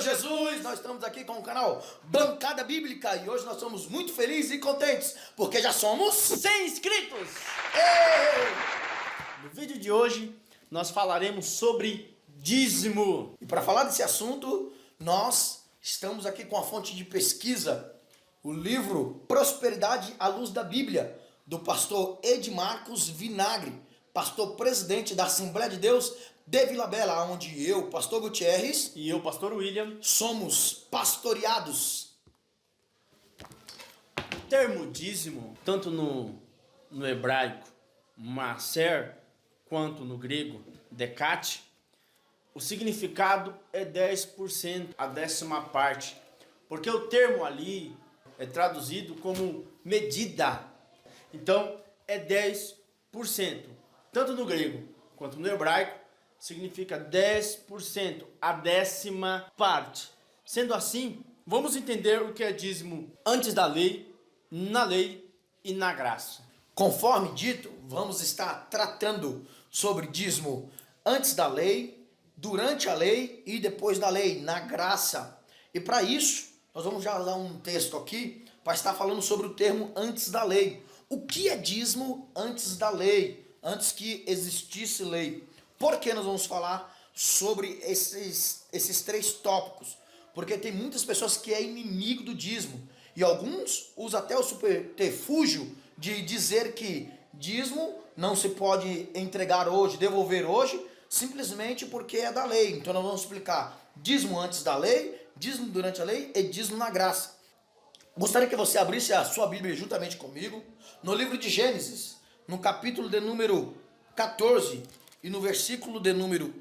Senhor Jesus, nós estamos aqui com o canal Bancada Bíblica e hoje nós somos muito felizes e contentes porque já somos 100 inscritos! Ei! No vídeo de hoje nós falaremos sobre dízimo. E para falar desse assunto, nós estamos aqui com a fonte de pesquisa, o livro Prosperidade à Luz da Bíblia, do pastor Edmarcos Vinagre, pastor presidente da Assembleia de Deus de Vila Bela, onde eu, pastor Gutierrez, E eu, pastor William. somos pastoreados. O termo dízimo, tanto no hebraico maser, quanto no grego decate, o significado é 10%, a décima parte. Porque o termo ali é traduzido como medida. Então é 10%. Tanto no grego quanto no hebraico significa 10%, a décima parte. Sendo assim, vamos entender o que é dízimo antes da lei, na lei e na graça. Conforme dito, vamos estar tratando sobre dízimo antes da lei, durante a lei e depois da lei, na graça. E para isso, nós vamos já dar um texto aqui para estar falando sobre o termo antes da lei. O que é dízimo antes da lei? Antes que existisse lei. Por que nós vamos falar sobre esses três tópicos? Porque tem muitas pessoas que é inimigo do dízimo. E alguns usam até o subterfúgio de dizer que dízimo não se pode entregar hoje, devolver hoje, simplesmente porque é da lei. Então nós vamos explicar dízimo antes da lei, dízimo durante a lei e dízimo na graça. Gostaria que você abrisse a sua Bíblia juntamente comigo no livro de Gênesis, no capítulo de número 14 e no versículo de número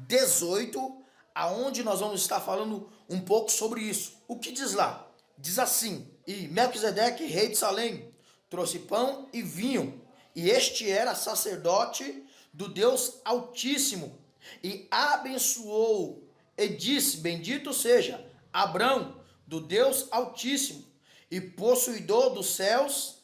18, aonde nós vamos estar falando um pouco sobre isso. O que diz lá? Diz assim: E Melquisedeque, rei de Salém, trouxe pão e vinho, e este era sacerdote do Deus Altíssimo, e abençoou, e disse: Bendito seja Abrão, do Deus Altíssimo, e possuidor dos céus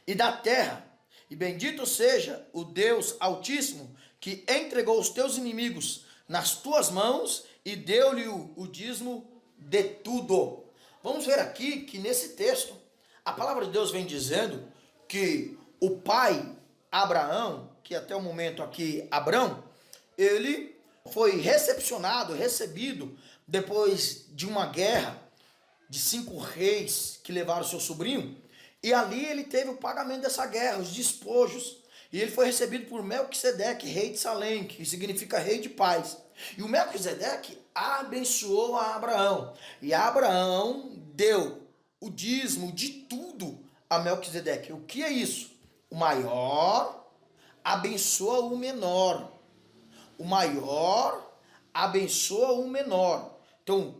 e da terra, e bendito seja o Deus Altíssimo, que entregou os teus inimigos nas tuas mãos e deu-lhe o dízimo de tudo. Vamos ver aqui que nesse texto, a palavra de Deus vem dizendo que o pai Abraão, que até o momento aqui Abrão, ele foi recebido depois de uma guerra de 5 reis que levaram seu sobrinho, e ali ele teve o pagamento dessa guerra, os despojos, e ele foi recebido por Melquisedeque, rei de Salém, que significa rei de paz. E o Melquisedeque abençoou a Abraão, e Abraão deu o dízimo de tudo a Melquisedeque. O que é isso? O maior abençoa o menor, o maior abençoa o menor. Então,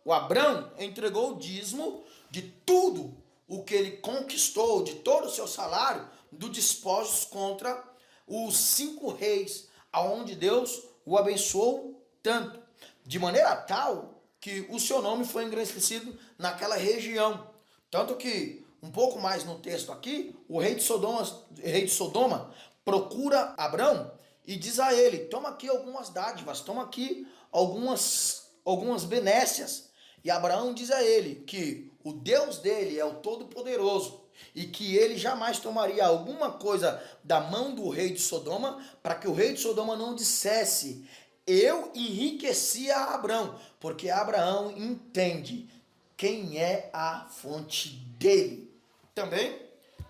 o Abrão entregou o dízimo de tudo o que ele conquistou, de todo o seu salário, dos despojos contra os 5 reis, aonde Deus o abençoou tanto, de maneira tal que o seu nome foi engrandecido naquela região. Tanto que, um pouco mais no texto aqui, o rei de Sodoma procura Abrão e diz a ele: toma aqui algumas dádivas, toma aqui algumas benécias. E Abraão diz a ele que o Deus dele é o Todo-Poderoso e que ele jamais tomaria alguma coisa da mão do rei de Sodoma, para que o rei de Sodoma não dissesse: eu enriqueci a Abrão, porque Abraão entende quem é a fonte dele. Também,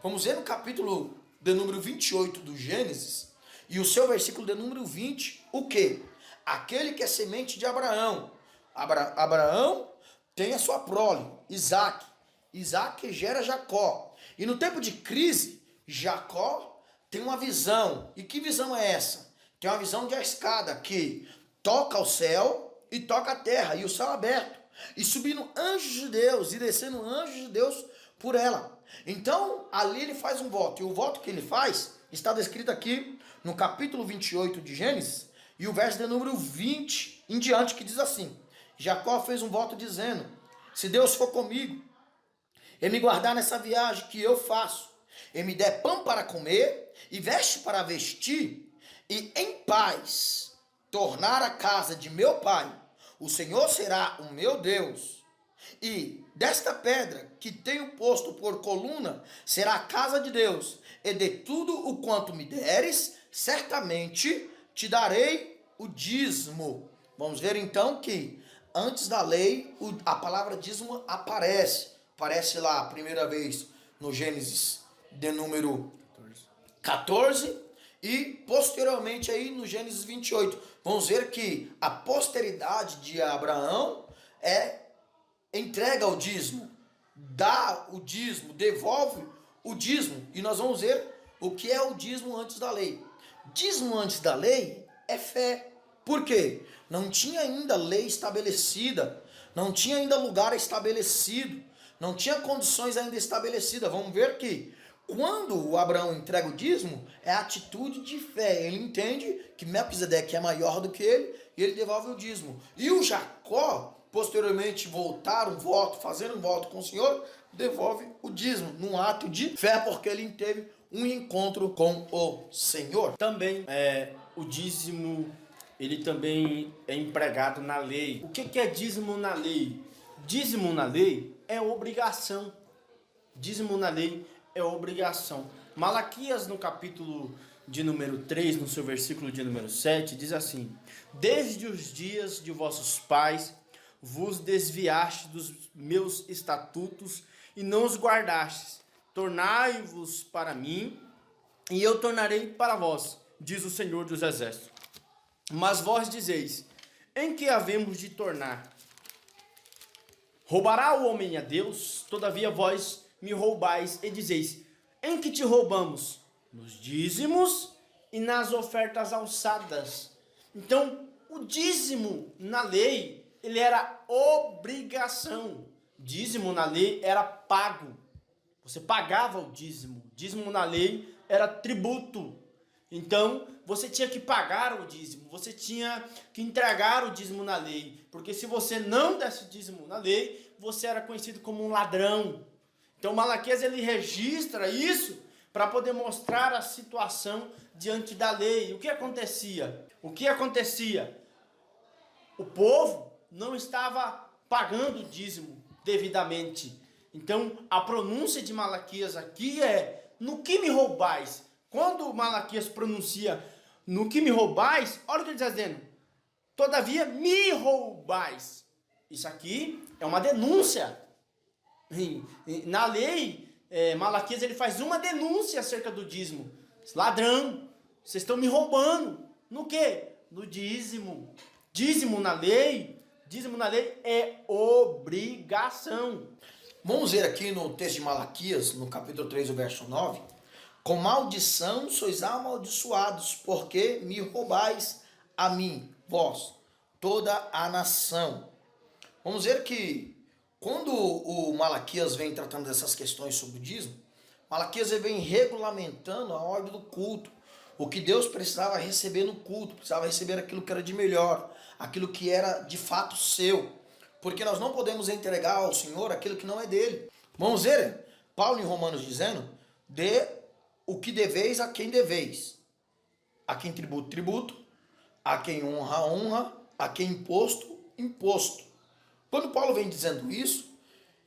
vamos ver no capítulo de número 28 do Gênesis, e o seu versículo de número 20, o que? Aquele que é semente de Abraão. Abraão tem a sua prole, Isaac. Isaac gera Jacó. E no tempo de crise, Jacó tem uma visão. E que visão é essa? Tem uma visão de a escada que toca o céu e toca a terra, e o céu aberto, e subindo anjos de Deus e descendo anjos de Deus por ela. Então, ali ele faz um voto. E o voto que ele faz está descrito aqui no capítulo 28 de Gênesis, e o verso de número 20 em diante, que diz assim: Jacó fez um voto dizendo: se Deus for comigo e me guardar nessa viagem que eu faço, e me der pão para comer e veste para vestir, e em paz tornar a casa de meu pai, o Senhor será o meu Deus, e desta pedra que tenho posto por coluna será a casa de Deus, e de tudo o quanto me deres, certamente te darei o dízimo. Vamos ver então que antes da lei a palavra dízimo aparece lá a primeira vez no Gênesis de número 14 e posteriormente aí no Gênesis 28. Vamos ver que a posteridade de Abraão entrega o dízimo, dá o dízimo, devolve o dízimo. E nós vamos ver o que é o dízimo antes da lei. Dízimo antes da lei é fé. Por quê? Não tinha ainda lei estabelecida, não tinha ainda lugar estabelecido, não tinha condições ainda estabelecidas. Vamos ver que quando o Abraão entrega o dízimo, é atitude de fé. Ele entende que Melquisedeque é maior do que ele e ele devolve o dízimo. E o Jacó, posteriormente, fazendo um voto com o Senhor, devolve o dízimo, num ato de fé, porque ele teve um encontro com o Senhor. Também o dízimo, ele também é empregado na lei. O que é dízimo na lei? Dízimo na lei é obrigação. Dízimo na lei é obrigação. Malaquias, no capítulo de número 3, no seu versículo de número 7, diz assim: desde os dias de vossos pais vos desviaste dos meus estatutos e não os guardastes. Tornai-vos para mim, e eu tornarei para vós, diz o Senhor dos Exércitos. Mas vós dizeis: em que havemos de tornar? Roubará o homem a Deus? Todavia vós me roubais e dizeis: em que te roubamos? Nos dízimos e nas ofertas alçadas. Então, o dízimo na lei, ele era obrigação. Dízimo na lei era pago. Você pagava o dízimo. Dízimo na lei era tributo. Então, você tinha que pagar o dízimo, você tinha que entregar o dízimo na lei, porque se você não desse dízimo na lei, você era conhecido como um ladrão. Então, Malaquias, ele registra isso para poder mostrar a situação diante da lei. O que acontecia? O povo não estava pagando o dízimo devidamente. Então, a pronúncia de Malaquias aqui é: no que me roubais? Quando Malaquias pronuncia no que me roubais, olha o que ele está dizendo: todavia me roubais. Isso aqui é uma denúncia. Na lei, Malaquias, ele faz uma denúncia acerca do dízimo. Ladrão, vocês estão me roubando. No quê? No dízimo. Dízimo na lei é obrigação. Vamos ver aqui no texto de Malaquias, no capítulo 3, o verso 9. Com maldição sois amaldiçoados, porque me roubais a mim, vós, toda a nação. Vamos ver que quando o Malaquias vem tratando dessas questões sobre o dízimo, Malaquias vem regulamentando a ordem do culto. O que Deus precisava receber no culto, precisava receber aquilo que era de melhor, aquilo que era de fato seu. Porque nós não podemos entregar ao Senhor aquilo que não é dele. Vamos ver Paulo em Romanos dizendo: dê o que deveis a quem deveis. A quem tributo, tributo. A quem honra, honra. A quem imposto, imposto. Quando Paulo vem dizendo isso,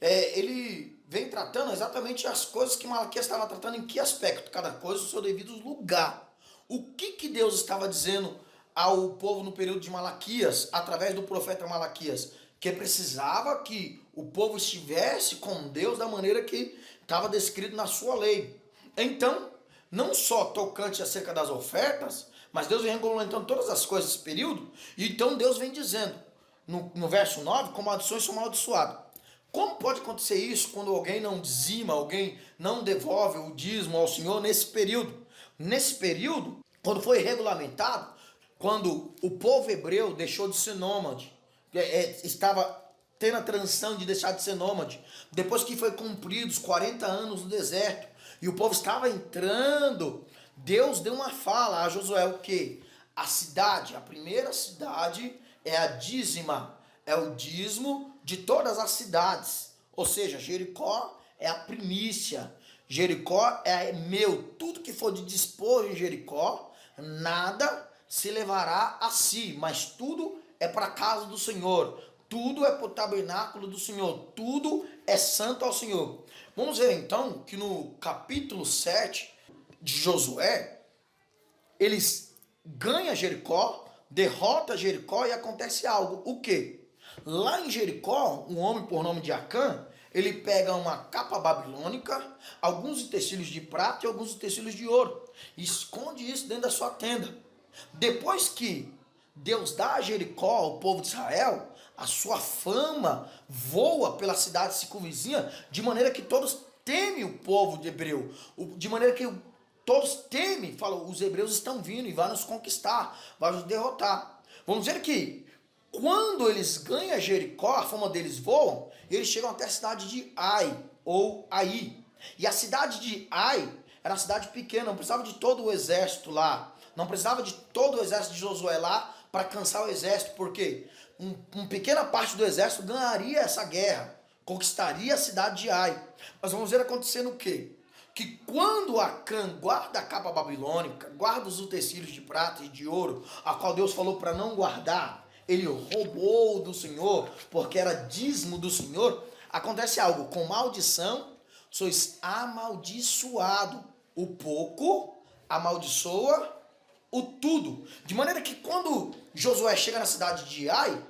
ele vem tratando exatamente as coisas que Malaquias estava tratando, em que aspecto? Cada coisa no seu devido lugar. O que Deus estava dizendo ao povo no período de Malaquias, através do profeta Malaquias? Que precisava que o povo estivesse com Deus da maneira que estava descrito na sua lei. Então, não só tocante acerca das ofertas, mas Deus vem regulamentando todas as coisas nesse período. E então Deus vem dizendo, no verso 9, com maldições sou amaldiçoado. Como pode acontecer isso quando alguém não dizima, alguém não devolve o dízimo ao Senhor nesse período? Nesse período, quando foi regulamentado, quando o povo hebreu deixou de ser nômade, estava tendo a transição de deixar de ser nômade, depois que foi cumpridos 40 anos no deserto, e o povo estava entrando, Deus deu uma fala a Josué, o quê? A cidade, a primeira cidade é a dízima, é o dízimo de todas as cidades, ou seja, Jericó é a primícia, Jericó é meu, tudo que for de dispor em Jericó, nada se levará a si, mas tudo é para a casa do Senhor, tudo é para o tabernáculo do Senhor, tudo é santo ao Senhor. Vamos ver então que no capítulo 7 de Josué, eles ganham Jericó, derrota Jericó e acontece algo. O quê? Lá em Jericó, um homem por nome de Acã, ele pega uma capa babilônica, alguns utensílios de prata e alguns utensílios de ouro, e esconde isso dentro da sua tenda. Depois que Deus dá a Jericó ao povo de Israel, a sua fama voa pela cidade circunvizinha, de maneira que todos temem o povo de hebreu, de maneira que todos temem, falam, os hebreus estão vindo e vão nos conquistar, vão nos derrotar. Vamos dizer que quando eles ganham Jericó, a fama deles voa, eles chegam até a cidade de Ai, ou Ai. E a cidade de Ai era uma cidade pequena, não precisava de todo o exército lá, não precisava de todo o exército de Josué lá para cansar o exército, porque uma pequena parte do exército ganharia essa guerra, conquistaria a cidade de Ai. Mas vamos ver acontecendo o quê? Que quando Acã guarda a capa babilônica, guarda os utensílios de prata e de ouro, a qual Deus falou para não guardar, ele roubou do Senhor, porque era dízimo do Senhor, acontece algo, com maldição sois amaldiçoado, o pouco amaldiçoa o tudo, de maneira que quando Josué chega na cidade de Ai,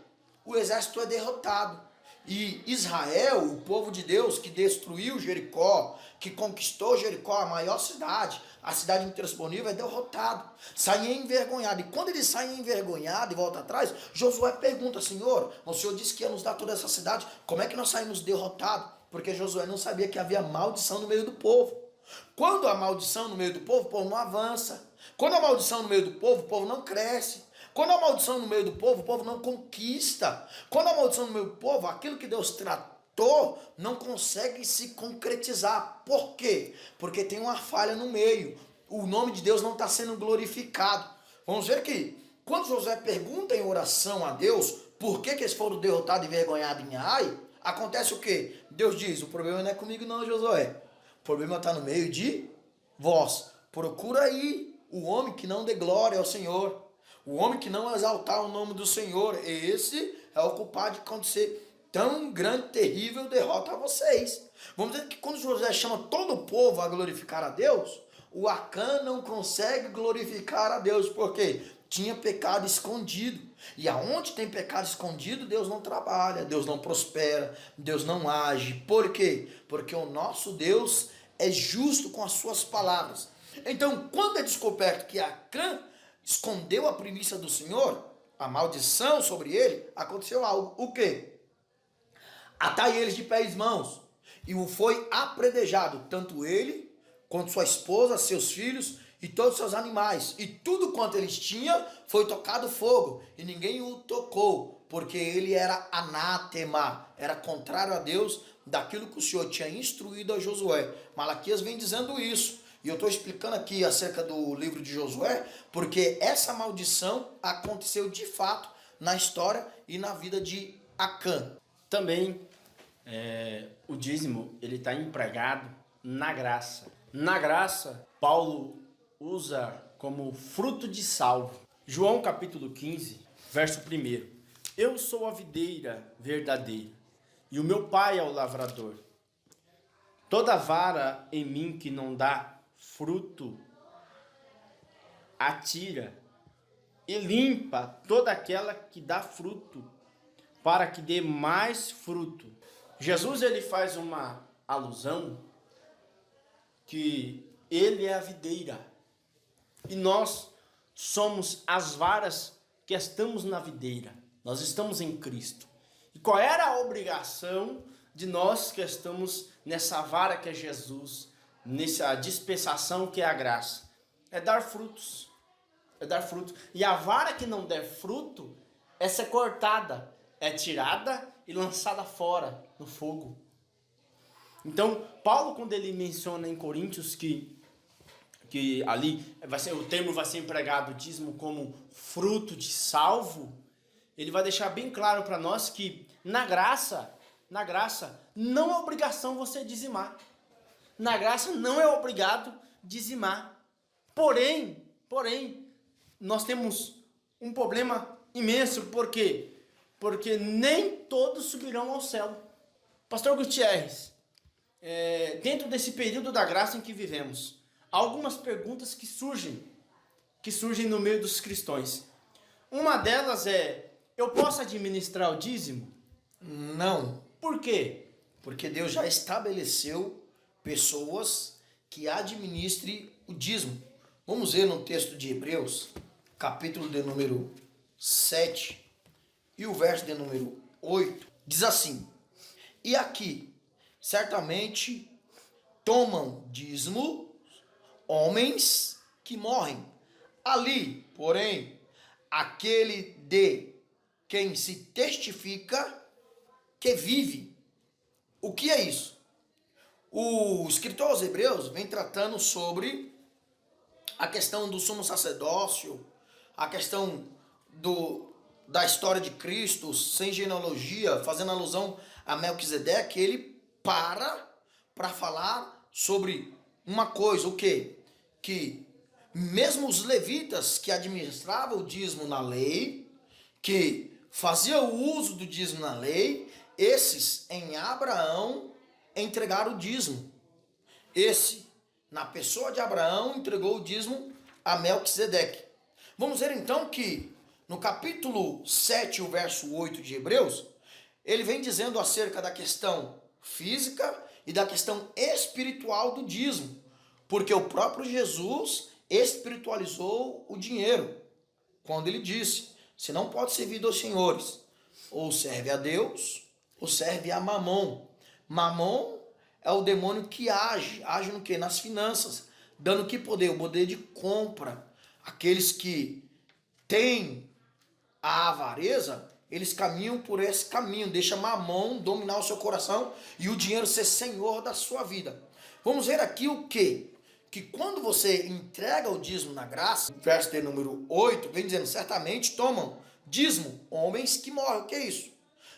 o exército é derrotado, e Israel, o povo de Deus que destruiu Jericó, que conquistou Jericó, a maior cidade, a cidade intransponível, é derrotado, sai envergonhado. E quando ele sai envergonhado e volta atrás, Josué pergunta, Senhor, o Senhor disse que ia nos dar toda essa cidade, como é que nós saímos derrotados? Porque Josué não sabia que havia maldição no meio do povo. Quando há maldição no meio do povo, o povo não avança. Quando há maldição no meio do povo, o povo não cresce. Quando há maldição no meio do povo, o povo não conquista. Quando há maldição no meio do povo, aquilo que Deus tratou não consegue se concretizar. Por quê? Porque tem uma falha no meio. O nome de Deus não está sendo glorificado. Vamos ver que quando Josué pergunta em oração a Deus por que eles foram derrotados e envergonhados em Ai, acontece o quê? Deus diz, o problema não é comigo não, Josué. O problema está no meio de vós. Procura aí o homem que não dê glória ao Senhor. O homem que não exaltar o nome do Senhor, esse é o culpado de acontecer tão grande, terrível derrota a vocês. Vamos dizer que quando José chama todo o povo a glorificar a Deus, o Acã não consegue glorificar a Deus, porque tinha pecado escondido. E aonde tem pecado escondido, Deus não trabalha, Deus não prospera, Deus não age. Por quê? Porque o nosso Deus é justo com as suas palavras. Então, quando é descoberto que Acã escondeu a primícia do Senhor, a maldição sobre ele, aconteceu algo. O quê? Atai eles de pés e mãos, e o foi apredejado, tanto ele, quanto sua esposa, seus filhos, e todos os seus animais, e tudo quanto eles tinham, foi tocado fogo, e ninguém o tocou, porque ele era anátema, era contrário a Deus, daquilo que o Senhor tinha instruído a Josué. Malaquias vem dizendo isso. E eu estou explicando aqui acerca do livro de Josué, porque essa maldição aconteceu de fato na história e na vida de Acã. Também o dízimo ele está empregado na graça. Na graça, Paulo usa como fruto de salvo. João capítulo 15, verso 1. Eu sou a videira verdadeira, e o meu pai é o lavrador. Toda vara em mim que não dá fruto, atira e limpa toda aquela que dá fruto, para que dê mais fruto. Jesus ele faz uma alusão que ele é a videira e nós somos as varas que estamos na videira. Nós estamos em Cristo. E qual era a obrigação de nós que estamos nessa vara que é Jesus, nessa dispensação que é a graça? É dar frutos. É dar frutos. E a vara que não der fruto é ser cortada, é tirada e lançada fora no fogo. Então, Paulo, quando ele menciona em Coríntios que ali o termo vai ser empregado dízimo como fruto de salvo, ele vai deixar bem claro para nós que na graça não é obrigação você dizimar. Na graça não é obrigado dizimar. Porém, nós temos um problema Imenso, por quê? Porque nem todos subirão ao céu. Pastor Gutierrez, dentro desse período da graça em que vivemos, há algumas perguntas que surgem no meio dos cristãos. Uma delas é: eu posso administrar o dízimo? Não, Por quê? porque Deus já estabeleceu pessoas que administrem o dízimo. Vamos ver no texto de Hebreus, capítulo de número 7 e o verso de número 8, diz assim: e aqui, certamente, tomam dízimo homens que morrem. Ali, porém, aquele de quem se testifica que vive. O que é isso? O escritor aos Hebreus vem tratando sobre a questão do sumo sacerdócio, a questão da história de Cristo, sem genealogia, fazendo alusão a Melquisedeque. Ele para falar sobre uma coisa, o quê? Que mesmo os levitas que administravam o dízimo na lei, que faziam o uso do dízimo na lei, esses em Abraão entregaram o dízimo. Esse, na pessoa de Abraão, entregou o dízimo a Melquisedeque. Vamos ver então que no capítulo 7, o verso 8 de Hebreus, ele vem dizendo acerca da questão física e da questão espiritual do dízimo, porque o próprio Jesus espiritualizou o dinheiro, quando ele disse: se não pode servir dois senhores, ou serve a Deus, ou serve a Mamon. Mamon é o demônio que age no quê? Nas finanças, dando que poder? O poder de compra. Aqueles que têm a avareza, eles caminham por esse caminho, deixa Mamon dominar o seu coração e o dinheiro ser senhor da sua vida. Vamos ver aqui o quê? Que quando você entrega o dízimo na graça, verso de número 8, vem dizendo: certamente tomam dízimo homens que morrem. O que é isso?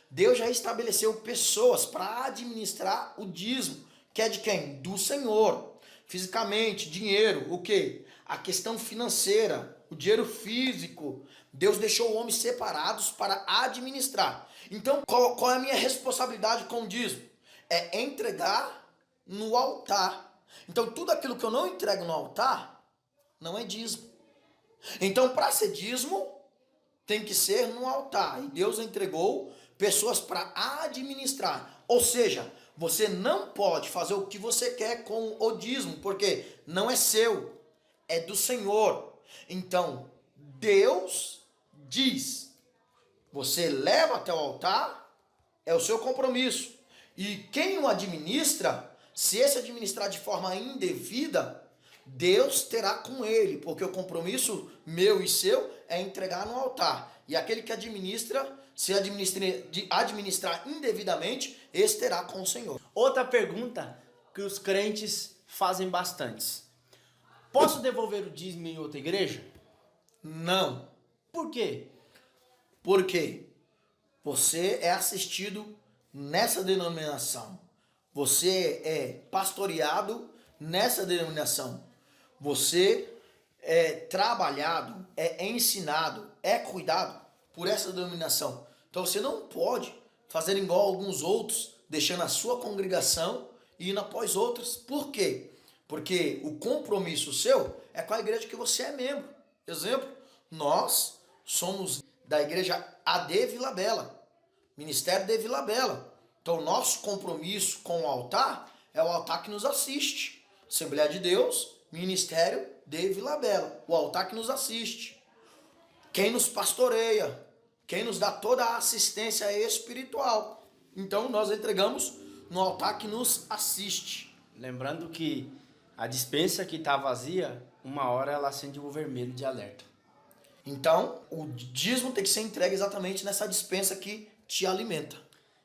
Deus já estabeleceu pessoas para administrar o dízimo, que é de quem? Do Senhor. Fisicamente, dinheiro, o que? A questão financeira, o dinheiro físico. Deus deixou homens separados para administrar. Então, qual é a minha responsabilidade com o dízimo? É entregar no altar. Então, tudo aquilo que eu não entrego no altar, não é dízimo. Então, para ser dízimo, tem que ser no altar. E Deus entregou pessoas para administrar. Ou seja, você não pode fazer o que você quer com o dízimo, porque não é seu, é do Senhor. Então, Deus diz: você leva até o altar, é o seu compromisso. E quem o administra, se esse administrar de forma indevida, Deus terá com ele, porque o compromisso meu e seu é entregar no altar. E aquele que administra, se administrar indevidamente, esse terá com o Senhor. Outra pergunta que os crentes fazem bastante: posso devolver o dízimo em outra igreja? Não. Por quê? Porque você é assistido nessa denominação. Você é pastoreado nessa denominação. Você é trabalhado, é ensinado, é cuidado por essa denominação. Então você não pode fazer igual alguns outros, deixando a sua congregação e indo após outras. Por quê? Porque o compromisso seu é com a igreja que você é membro. Exemplo, nós somos da igreja AD Vila Bela, Ministério de Vila Bela. Então, o nosso compromisso com o altar é o altar que nos assiste. Assembleia de Deus, Ministério de Vila Bela. O altar que nos assiste. Quem nos pastoreia. Quem nos dá toda a assistência espiritual. Então, nós entregamos no altar que nos assiste. Lembrando que a despensa que está vazia, uma hora ela acende o vermelho de alerta. Então, o dízimo tem que ser entregue exatamente nessa despensa que te alimenta.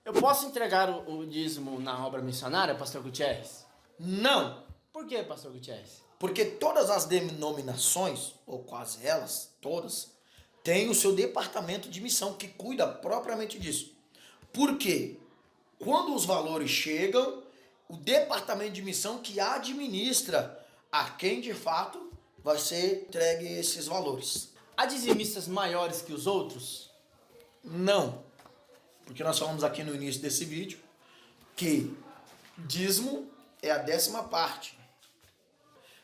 Eu posso entregar o dízimo na obra missionária, pastor Gutierrez? Não, Por quê, pastor Gutierrez? porque todas as denominações, ou quase elas, todas, têm o seu departamento de missão que cuida propriamente disso. Por quê? Quando os valores chegam, o departamento de missão que administra a quem de fato vai ser entregue esses valores. Há dizimistas maiores que os outros? Não. Porque nós falamos aqui no início desse vídeo que dízimo é a 10ª parte.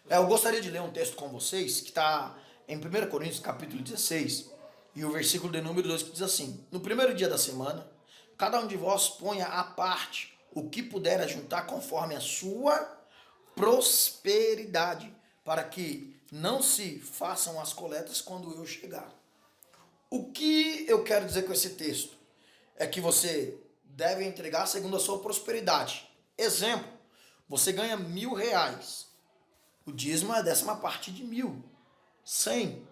Eu gostaria de ler um texto com vocês que está em 1 Coríntios capítulo 16 e o versículo de número 2 que diz assim: no primeiro dia da semana, cada um de vós ponha à parte o que puder ajuntar conforme a sua prosperidade, para que não se façam as coletas quando eu chegar. O que eu quero dizer com esse texto? É que você deve entregar segundo a sua prosperidade. Exemplo, você ganha R$1.000. O dízimo é a 10ª parte de 1.000. 100.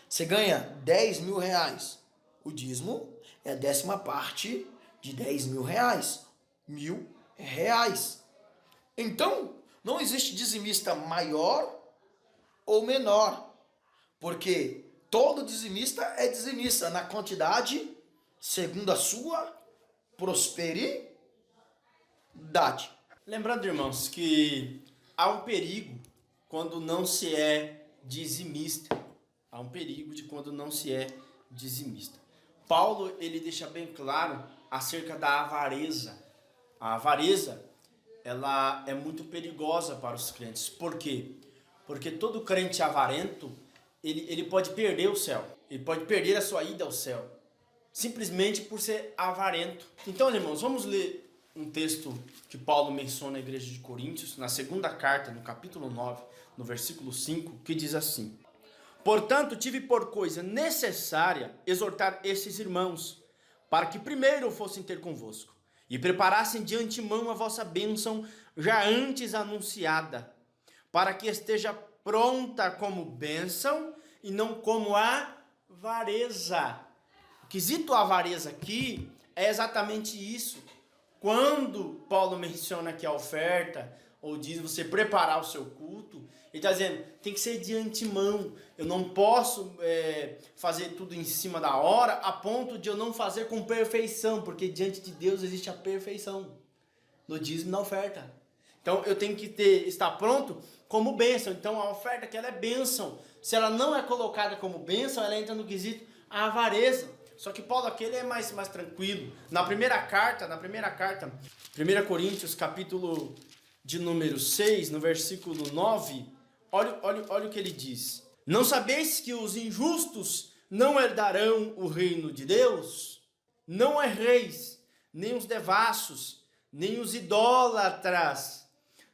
Você ganha R$10.000. O dízimo é a 10ª parte de R$10.000. R$1.000. Então, não existe dizimista maior ou menor, porque todo dizimista é dizimista na quantidade segundo a sua prosperidade. Lembrando, irmãos, que há um perigo quando não se é dizimista. Há um perigo de quando não se é dizimista. Paulo, ele deixa bem claro acerca da avareza. A avareza, ela é muito perigosa para os crentes. Por quê? Porque todo crente avarento, ele pode perder o céu. Ele pode perder a sua ida ao céu. Simplesmente por ser avarento. Então, irmãos, vamos ler um texto que Paulo menciona na igreja de Coríntios, na segunda carta, no capítulo 9, no versículo 5, que diz assim: portanto, tive por coisa necessária exortar esses irmãos, para que primeiro fossem ter convosco, e preparassem de antemão a vossa bênção, já antes anunciada, para que esteja pronta como bênção, e não como avareza. O quesito avareza aqui é exatamente isso. Quando Paulo menciona aqui a oferta, ou diz você preparar o seu culto, ele está dizendo, tem que ser de antemão. Eu não posso fazer tudo em cima da hora, a ponto de eu não fazer com perfeição, porque diante de Deus existe a perfeição, no dízimo e na oferta. Então eu tenho que estar pronto como bênção. Então a oferta que ela é bênção, se ela não é colocada como bênção, ela entra no quesito avareza. Só que Paulo aqui ele é mais tranquilo. Na primeira carta, 1 Coríntios, capítulo de número 6, no versículo 9, olha o que ele diz. Não sabeis que os injustos não herdarão o reino de Deus? Não erreis, nem os devassos, nem os idólatras,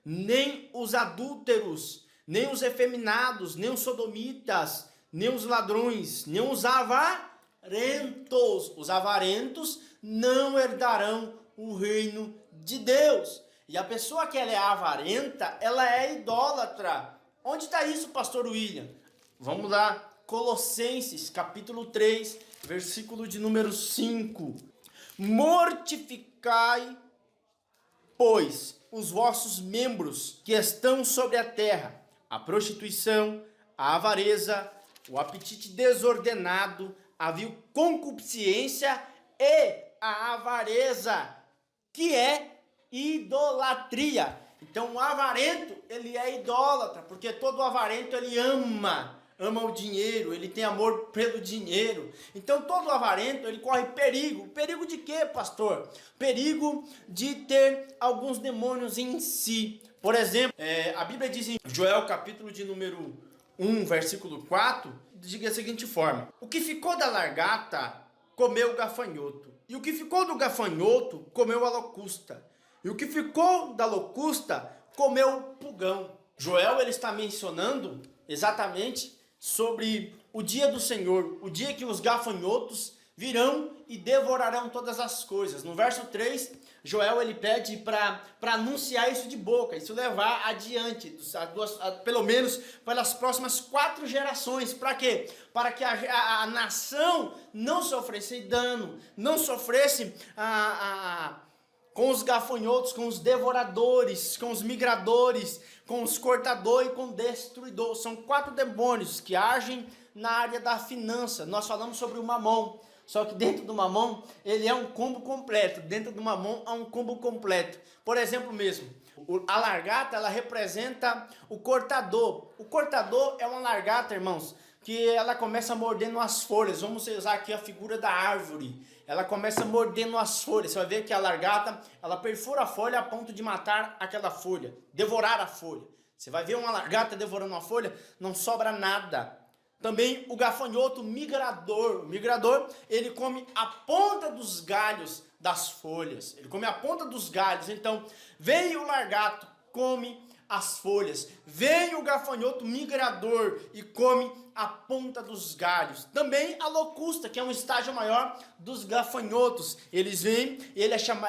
nem os adúlteros, nem os efeminados, nem os sodomitas, nem os ladrões, nem os avarentos. Os avarentos não herdarão o reino de Deus. E a pessoa que ela é avarenta, ela é idólatra. Onde está isso, pastor William? Vamos lá, Colossenses, capítulo 3, versículo de número 5. Mortificai, pois, os vossos membros que estão sobre a terra, a prostituição, a avareza, o apetite desordenado, a vil concupiscência e a avareza, que é idolatria. Então o avarento, ele é idólatra, porque todo avarento ele ama o dinheiro, ele tem amor pelo dinheiro. Então todo avarento, ele corre perigo. Perigo de quê, pastor? Perigo de ter alguns demônios em si. Por exemplo, a Bíblia diz em Joel, capítulo de número 1, versículo 4, diz da seguinte forma: o que ficou da largata comeu o gafanhoto, e o que ficou do gafanhoto comeu a locusta, e o que ficou da locusta comeu o pulgão. Joel ele está mencionando exatamente sobre o dia do Senhor, o dia que os gafanhotos virão e devorarão todas as coisas. No verso 3, Joel ele pede para anunciar isso de boca, isso levar adiante, pelo menos pelas próximas 4 gerações. Para quê? Para que a nação não sofresse dano, não sofresse com os gafanhotos, com os devoradores, com os migradores, com os cortadores e com o destruidor. São 4 demônios que agem na área da finança. Nós falamos sobre o mamon. Só que dentro do mamon, ele é um combo completo. Dentro do mamon, há um combo completo. Por exemplo mesmo, a largata, ela representa o cortador. O cortador é uma largata, irmãos, que ela começa mordendo as folhas. Vamos usar aqui a figura da árvore. Ela começa mordendo as folhas. Você vai ver que a lagarta, ela perfura a folha a ponto de matar aquela folha, devorar a folha. Você vai ver uma lagarta devorando uma folha, não sobra nada. Também o gafanhoto migrador. O migrador, ele come a ponta dos galhos das folhas. Ele come a ponta dos galhos. Então, vem o lagarto, come as folhas. Vem o gafanhoto migrador e come a ponta dos galhos. Também a locusta, que é um estágio maior dos gafanhotos. Eles vêm,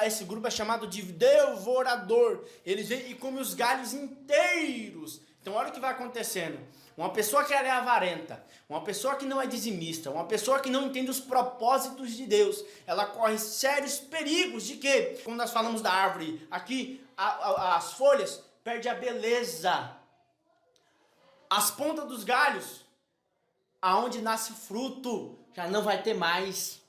esse grupo é chamado de devorador. Eles vêm e comem os galhos inteiros. Então olha o que vai acontecendo. Uma pessoa que é avarenta, uma pessoa que não é dizimista, uma pessoa que não entende os propósitos de Deus, ela corre sérios perigos de que, como nós falamos da árvore, aqui as folhas perde a beleza. As pontas dos galhos, aonde nasce fruto, já não vai ter mais.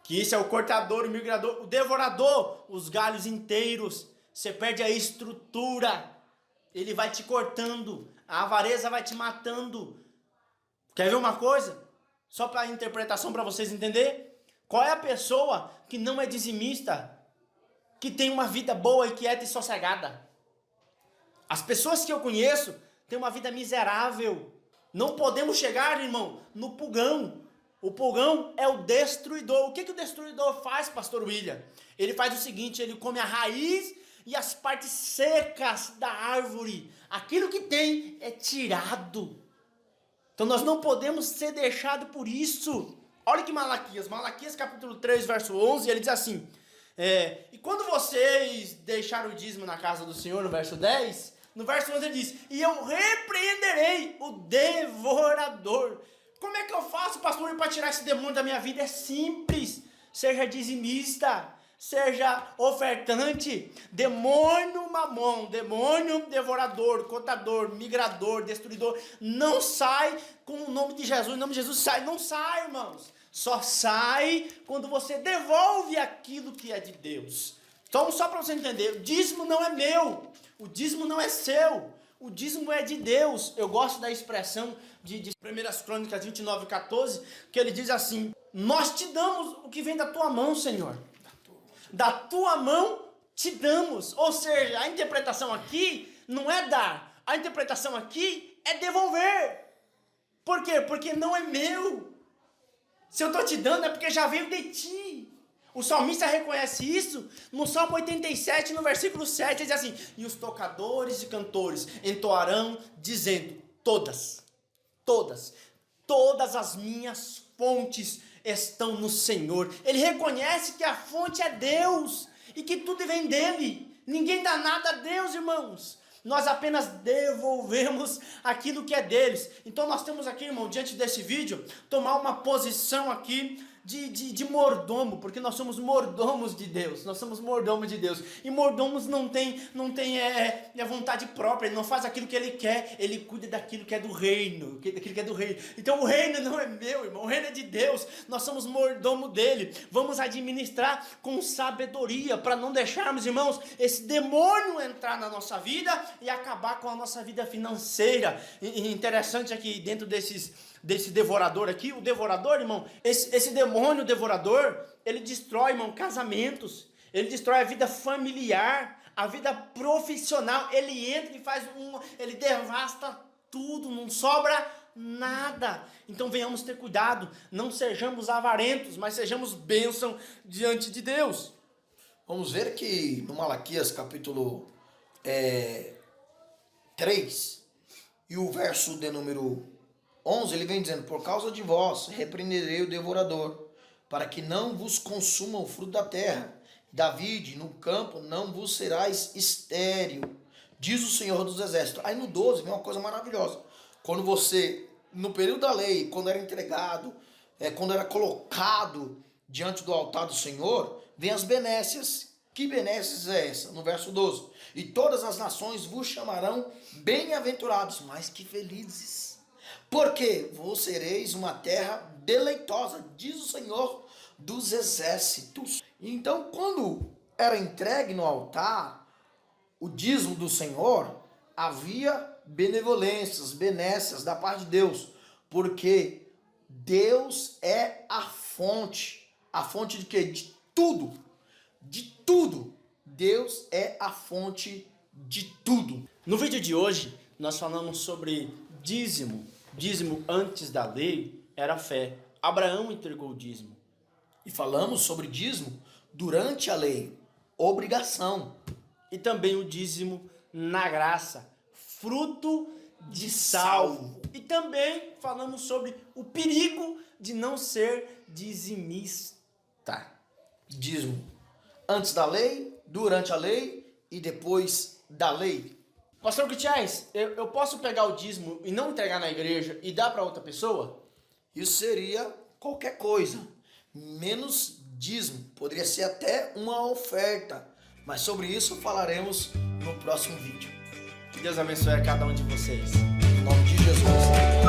Que isso é o cortador, o migrador, o devorador, os galhos inteiros. Você perde a estrutura. Ele vai te cortando, a avareza vai te matando. Quer ver uma coisa? Só para interpretação, para vocês entenderem. Qual é a pessoa que não é dizimista, que tem uma vida boa e quieta e sossegada? As pessoas que eu conheço têm uma vida miserável. Não podemos chegar, irmão, no pulgão. O pulgão é o destruidor. O que o destruidor faz, pastor William? Ele faz o seguinte, ele come a raiz e as partes secas da árvore. Aquilo que tem é tirado. Então nós não podemos ser deixados por isso. Olha que Malaquias capítulo 3, verso 11, ele diz assim, e quando vocês deixaram o dízimo na casa do Senhor, no verso 10, no verso 11 ele diz, e eu repreenderei o devorador. Como é que eu faço, pastor, para tirar esse demônio da minha vida? É simples, seja dizimista, seja ofertante. Demônio mamon, demônio devorador, cotador, migrador, destruidor, não sai com o nome de Jesus. O nome de Jesus sai, não sai, irmãos. Só sai quando você devolve aquilo que é de Deus. Então, só para você entender, o dízimo não é meu, o dízimo não é seu, o dízimo é de Deus. Eu gosto da expressão de 1 Crônicas 29, 14, que ele diz assim, nós te damos o que vem da tua mão, Senhor. Da tua mão te damos. Ou seja, a interpretação aqui não é dar. A interpretação aqui é devolver. Por quê? Porque não é meu. Se eu estou te dando é porque já veio de ti. O salmista reconhece isso no Salmo 87, no versículo 7. Ele diz assim, e os tocadores e cantores entoarão dizendo, todas as minhas fontes estão no Senhor. Ele reconhece que a fonte é Deus e que tudo vem dele. Ninguém dá nada a Deus, irmãos. Nós apenas devolvemos aquilo que é deles. Então nós temos aqui, irmão, diante desse vídeo, tomar uma posição aqui de mordomo, porque nós somos mordomos de Deus, nós somos mordomos de Deus, e mordomos não tem vontade própria, ele não faz aquilo que ele quer, ele cuida daquilo que é do reino, então o reino não é meu, irmão, o reino é de Deus, nós somos mordomo dele, vamos administrar com sabedoria, para não deixarmos, irmãos, esse demônio entrar na nossa vida, e acabar com a nossa vida financeira. E interessante aqui, dentro desse devorador aqui, o devorador, irmão, esse demônio devorador, ele destrói, irmão, casamentos, ele destrói a vida familiar, a vida profissional, ele entra e ele devasta tudo, não sobra nada. Então venhamos ter cuidado, não sejamos avarentos, mas sejamos bênção diante de Deus. Vamos ver que no Malaquias capítulo 3 e o verso de número 11, ele vem dizendo, por causa de vós repreenderei o devorador, para que não vos consuma o fruto da terra. David, no campo não vos serás estéril, diz o Senhor dos Exércitos. Aí no 12 vem uma coisa maravilhosa. Quando você, no período da lei, quando era entregado, quando era colocado diante do altar do Senhor, vem as benécias. Que benécias é essa? No verso 12. E todas as nações vos chamarão bem-aventurados, mas que felizes. Porque vos sereis uma terra deleitosa, diz o Senhor dos Exércitos. Então, quando era entregue no altar o dízimo do Senhor, havia benevolências, benécias da parte de Deus. Porque Deus é a fonte. A fonte de quê? De tudo. De tudo. Deus é a fonte de tudo. No vídeo de hoje, nós falamos sobre dízimo. Dízimo antes da lei era fé. Abraão entregou o dízimo. E falamos sobre dízimo durante a lei, obrigação. E também o dízimo na graça, fruto de salvo. E também falamos sobre o perigo de não ser dizimista. Dízimo antes da lei, durante a lei e depois da lei. Pastor Gutiérrez, eu posso pegar o dízimo e não entregar na igreja e dar para outra pessoa? Isso seria qualquer coisa, menos dízimo. Poderia ser até uma oferta, mas sobre isso falaremos no próximo vídeo. Que Deus abençoe a cada um de vocês. Em nome de Jesus.